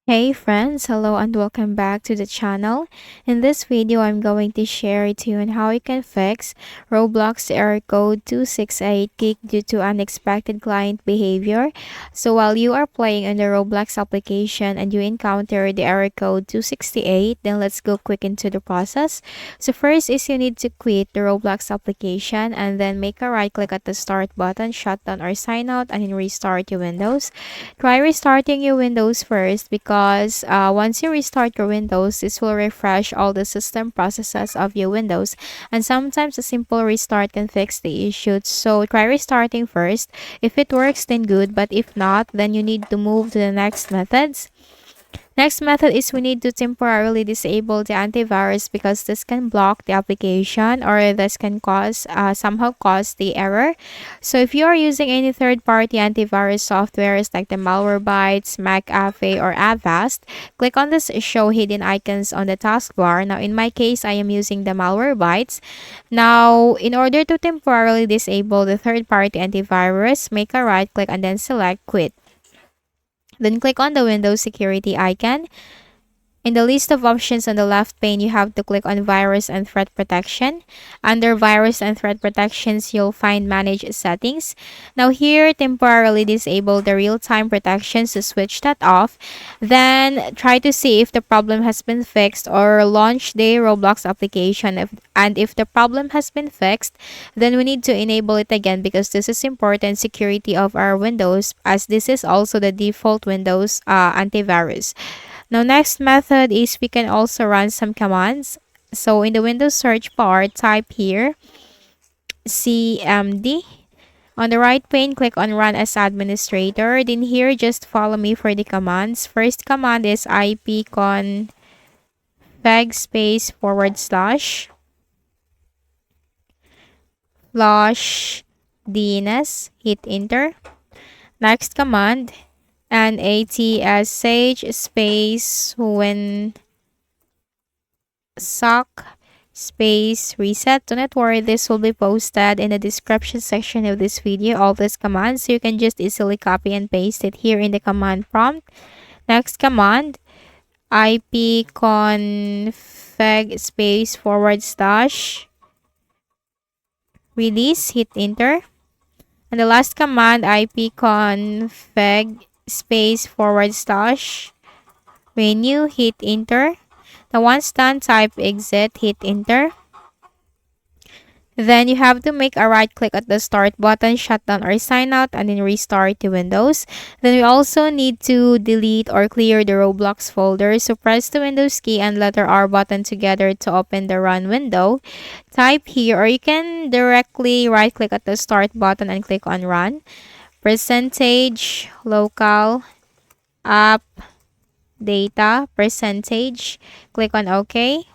Hey friends, hello and welcome back to the channel. In this video, I'm going to share to you on how you can fix Roblox error code 268 kick due to unexpected client behavior. So while you are playing on the Roblox application and you encounter the error code 268, then let's go quick into the process. So first is you need to quit the Roblox application and then make a right click at the start button, shut down or sign out, and then restart your Windows. Try restarting your Windows first because once you restart your Windows, this will refresh all the system processes of your Windows. And sometimes a simple restart can fix the issue. So try restarting first. If it works, then good. But if not, then you need to move to the next methods. Next method is we need to temporarily disable the antivirus because this can block the application or this can somehow cause the error. So if you are using any third-party antivirus softwares like the Malwarebytes, McAfee, or Avast, click on this show hidden icons on the taskbar. Now in my case, I am using the Malwarebytes. Now in order to temporarily disable the third-party antivirus, make a right click and then select quit. Then click on the Windows security icon. In the list of options on the left pane, you have to click on Virus and Threat Protection. Under Virus and Threat Protections, you'll find Manage Settings. Now here, temporarily disable the real-time protections to switch that off. Then try to see if the problem has been fixed or launch the Roblox application. And if the problem has been fixed, then we need to enable it again because this is important security of our Windows as this is also the default Windows antivirus. Now, next method is we can also run some commands. So, in the Windows search bar, type here cmd. On the right pane, click on Run as Administrator. Then here, just follow me for the commands. First command is ipconfig space /flush DNS. Hit enter. Next command and ATSH space when sock space reset. Do not worry, this will be posted in the description section of this video, all these commands, so you can just easily copy and paste it here in the command prompt. Next command, ipconfig space /release, hit enter. And the last command, ipconfig space /renew, hit enter. Now once done, type exit, hit enter. Then you have to make a right click at the start button, shut down or sign out, and then restart the Windows. Then we also need to delete or clear the Roblox folder. So press the Windows key and letter R button together to open the run window. Type here, or you can directly right click at the start button and click on run. Percentage local app data percentage, click on OK.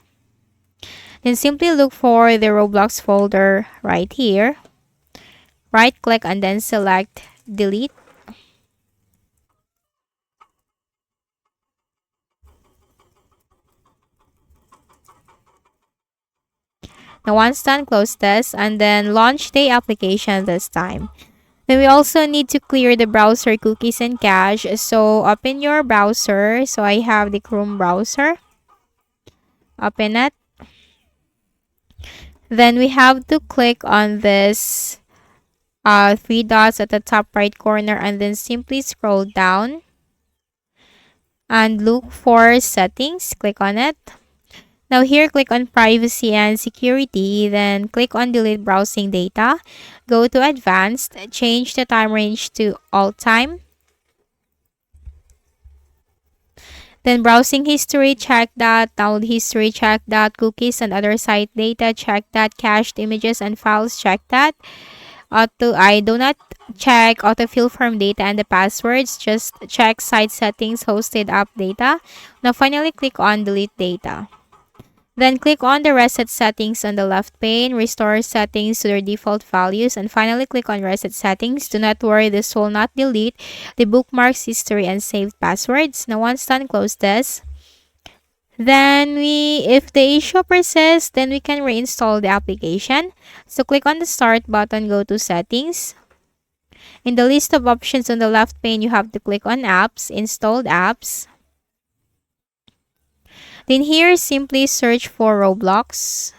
Then simply look for the Roblox folder right here. Right click and then select delete. Now once done, close this and then launch the application this time. Then we also need to clear the browser cookies and cache. So open your browser. So I have the Chrome browser. Open it. Then we have to click on this three dots at the top right corner and then simply scroll down and look for settings. Click on it. Now here, click on privacy and security, then click on delete browsing data. Go to advanced, change the time range to all time. Then browsing history, check that. Download history, check that. Cookies and other site data, check that. Cached images and files, check that. I do not check autofill form data and the passwords. Just check site settings, hosted app data. Now finally, click on delete data. Then click on the reset settings on the left pane, restore settings to their default values, and finally click on reset settings. Do not worry, this will not delete the bookmarks, history, and saved passwords. Now once done, close this. Then if the issue persists, then we can reinstall the application. So click on the start button, go to settings. In the list of options on the left pane, you have to click on apps, installed apps. Then here, simply search for Roblox.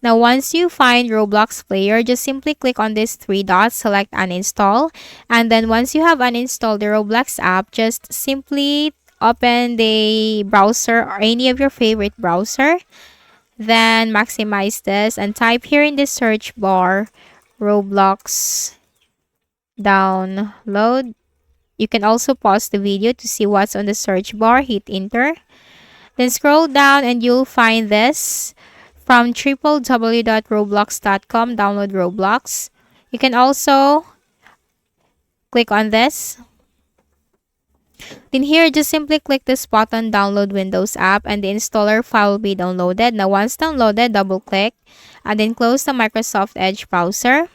Now, once you find Roblox Player, just simply click on these three dots, select uninstall. And then once you have uninstalled the Roblox app, just simply open the browser or any of your favorite browser. Then maximize this and type here in the search bar, Roblox download. You can also pause the video to see what's on the search bar. Hit enter. Then scroll down and you'll find this from www.roblox.com. Download Roblox. You can also click on this. Then here, just simply click this button, download Windows app, and the installer file will be downloaded. Now, once downloaded, double click and then close the Microsoft Edge browser.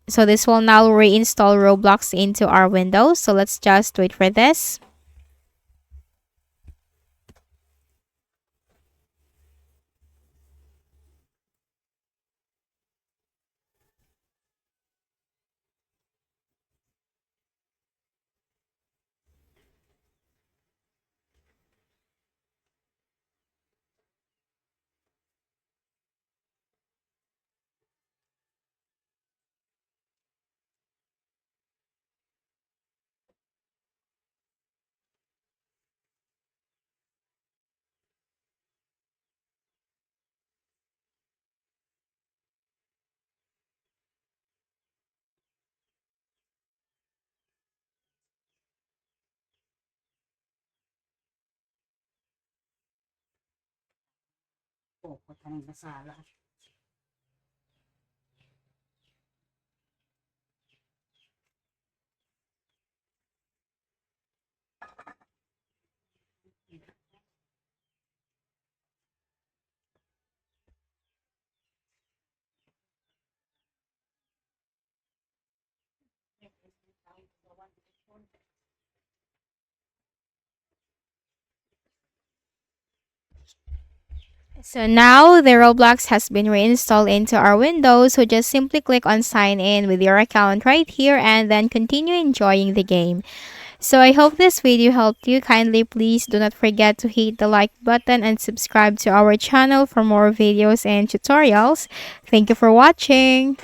So this will now reinstall Roblox into our Windows. So let's just wait for this. So now the Roblox has been reinstalled into our Windows. So just simply click on sign in with your account right here and then continue enjoying the game. So I hope this video helped you. Kindly please do not forget to hit the like button and subscribe to our channel for more videos and tutorials. Thank you for watching.